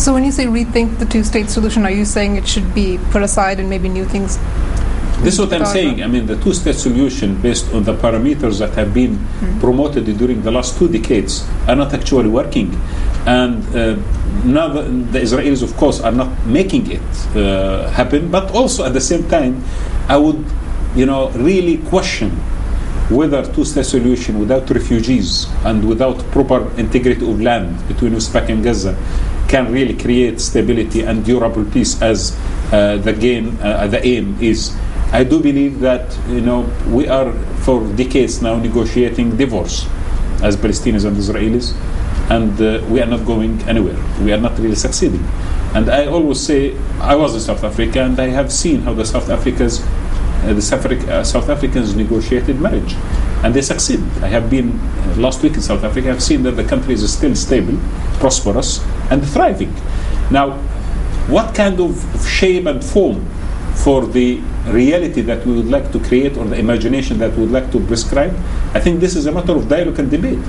So when you say rethink the two-state solution, are you saying it should be put aside and maybe new things? This is what I'm saying. I mean, the two-state solution based on the parameters that have been promoted during the last 2 decades are not actually working. And now the Israelis, of course, are not making it happen. But also at the same time, I would, really question whether two-state solution without refugees and without proper integrity of land between West Bank and Gaza can really create stability and durable peace as the aim is. I do believe that we are for decades now negotiating divorce as Palestinians and Israelis, and we are not going anywhere. We are not really succeeding. And I always say, I was in South Africa and I have seen how the South Africans negotiated marriage, and they succeed. I have been last week in South Africa. I have seen that the country is still stable, prosperous, and thriving. Now, what kind of shape and form for the reality that we would like to create, or the imagination that we would like to prescribe, I think this is a matter of dialogue and debate.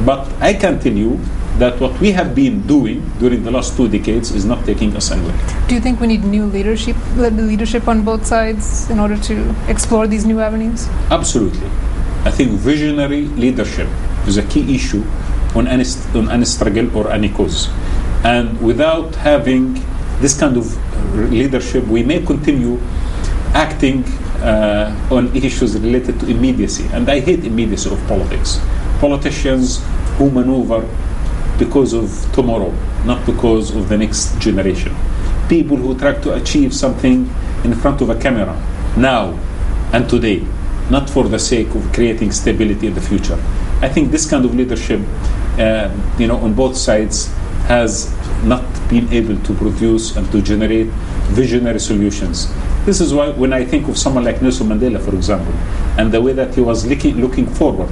But I can tell you that what we have been doing during the last 2 decades is not taking us anywhere. Do you think we need new leadership on both sides in order to explore these new avenues? Absolutely. I think visionary leadership is a key issue on any struggle or any cause. And without having this kind of leadership, we may continue acting on issues related to immediacy. And I hate immediacy of politics. Politicians who maneuver because of tomorrow, not because of the next generation. People who try to achieve something in front of a camera, now and today, not for the sake of creating stability in the future. I think this kind of leadership, on both sides, has not been able to produce and to generate visionary solutions. This is why when I think of someone like Nelson Mandela, for example, and the way that he was looking forward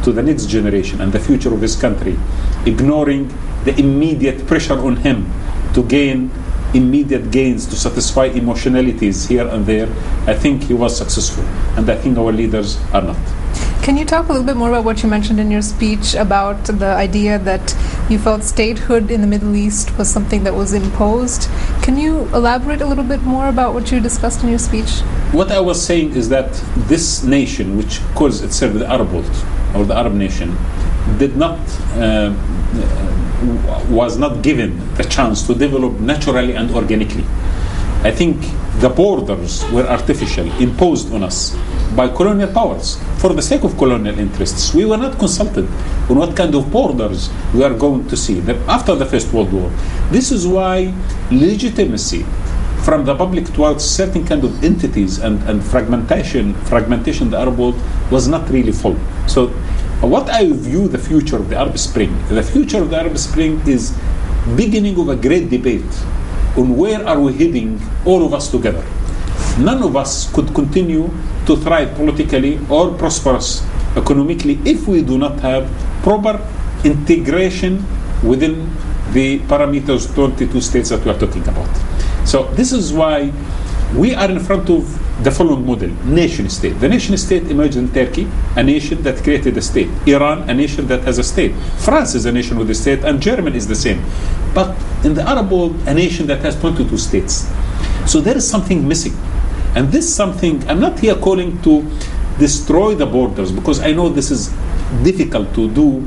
to the next generation and the future of his country, ignoring the immediate pressure on him to gain immediate gains, to satisfy emotionalities here and there, I think he was successful. And I think our leaders are not. Can you talk a little bit more about what you mentioned in your speech about the idea that you felt statehood in the Middle East was something that was imposed? Can you elaborate a little bit more about what you discussed in your speech? What I was saying is that this nation, which calls itself the Arab world, or the Arab nation, was not given the chance to develop naturally and organically. I think the borders were artificial, imposed on us by colonial powers for the sake of colonial interests. We were not consulted on what kind of borders we are going to see after the First World War. This is why legitimacy from the public towards certain kind of entities and fragmentation in the Arab world was not really full. So what I view the future of the Arab Spring, the future of the Arab Spring is beginning of a great debate on where are we heading, all of us together. None of us could continue to thrive politically or prosperous economically if we do not have proper integration within the parameters 22 states that we are talking about. So this is why we are in front of the following model: nation state. The nation state emerged in Turkey, a nation that created a state. Iran, a nation that has a state. France is a nation with a state, and Germany is the same. But in the Arab world, a nation that has 22 states. So there is something missing. And this something, I'm not here calling to destroy the borders, because I know this is difficult to do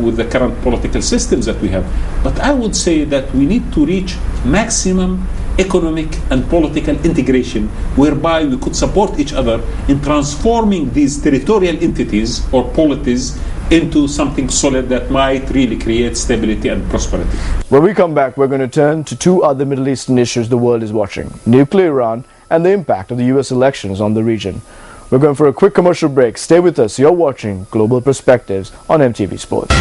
with the current political systems that we have. But I would say that we need to reach maximum economic and political integration, whereby we could support each other in transforming these territorial entities or polities into something solid that might really create stability and prosperity. When we come back, we're going to turn to 2 other Middle Eastern issues the world is watching: nuclear Iran and the impact of the US elections on the region. We're going for a quick commercial break. Stay with us. You're watching Global Perspectives on MTV Sports.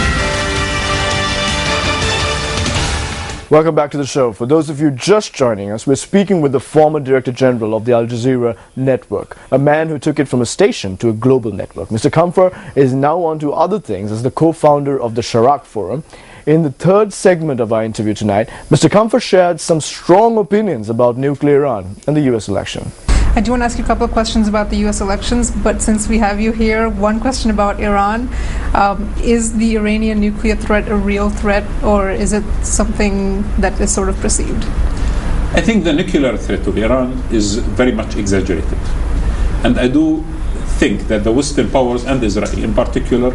Welcome back to the show. For those of you just joining us, we're speaking with the former Director General of the Al Jazeera Network, a man who took it from a station to a global network. Mr. Kamfar is now on to other things as the co-founder of the Sharak Forum. In the 3rd segment of our interview tonight, Mr. Kamfar shared some strong opinions about nuclear Iran and the US election. I do want to ask you a couple of questions about the U.S. elections, but since we have you here, one question about Iran. Is the Iranian nuclear threat a real threat, or is it something that is sort of perceived? I think the nuclear threat of Iran is very much exaggerated. And I do think that the Western powers, and Israel in particular,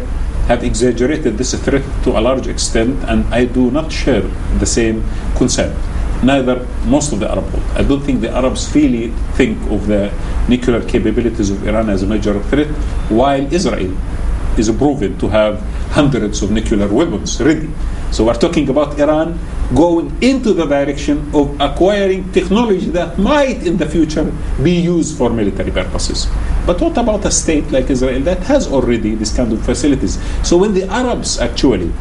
have exaggerated this threat to a large extent, and I do not share the same concern. Neither most of the Arab world. I don't think the Arabs really think of the nuclear capabilities of Iran as a major threat, while Israel is proven to have hundreds of nuclear weapons ready. So we're talking about Iran going into the direction of acquiring technology that might in the future be used for military purposes. But what about a state like Israel that has already this kind of facilities? So when the Arabs actually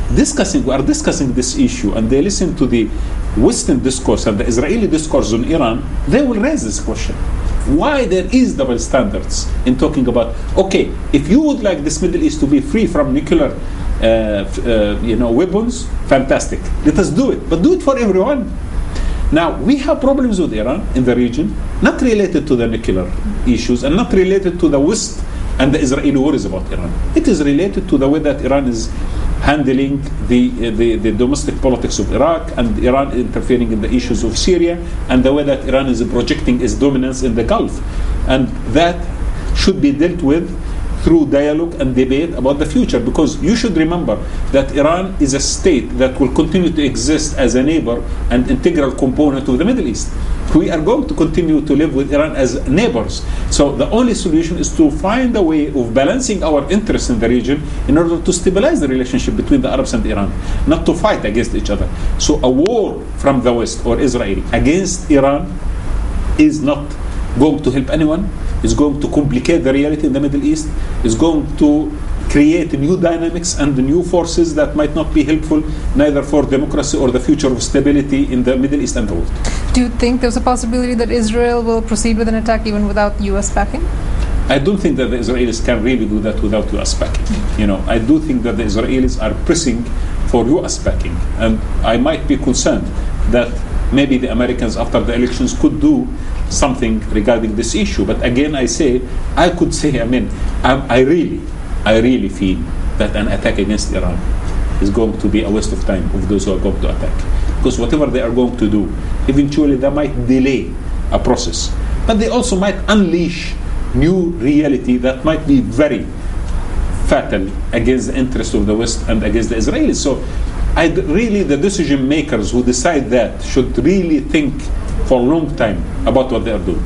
are discussing this issue and they listen to the Western discourse and the Israeli discourse on Iran, they will raise this question. Why there is double standards in talking about, okay, if you would like this Middle East to be free from nuclear weapons, fantastic. Let us do it, but do it for everyone. Now, we have problems with Iran in the region, not related to the nuclear issues and not related to the West and the Israeli worries about Iran. It is related to the way that Iran is handling the domestic politics of Iraq and Iran interfering in the issues of Syria and the way that Iran is projecting its dominance in the Gulf. And that should be dealt with through dialogue and debate about the future, because you should remember that Iran is a state that will continue to exist as a neighbor and integral component of the Middle East. We are going to continue to live with Iran as neighbors. So the only solution is to find a way of balancing our interests in the region in order to stabilize the relationship between the Arabs and Iran, not to fight against each other. So a war from the West or Israel against Iran is not going to help anyone, is going to complicate the reality in the Middle East, is going to create new dynamics and new forces that might not be helpful neither for democracy or the future of stability in the Middle East and the world. Do you think there's a possibility that Israel will proceed with an attack even without U.S. backing? I don't think that the Israelis can really do that without U.S. backing. I do think that the Israelis are pressing for U.S. backing, and I might be concerned that maybe the Americans after the elections could do something regarding this issue. But again, I really feel that an attack against Iran is going to be a waste of time of those who are going to attack. Because whatever they are going to do, eventually they might delay a process. But they also might unleash new reality that might be very fatal against the interests of the West and against the Israelis. So the decision makers who decide that should really think for a long time about what they are doing.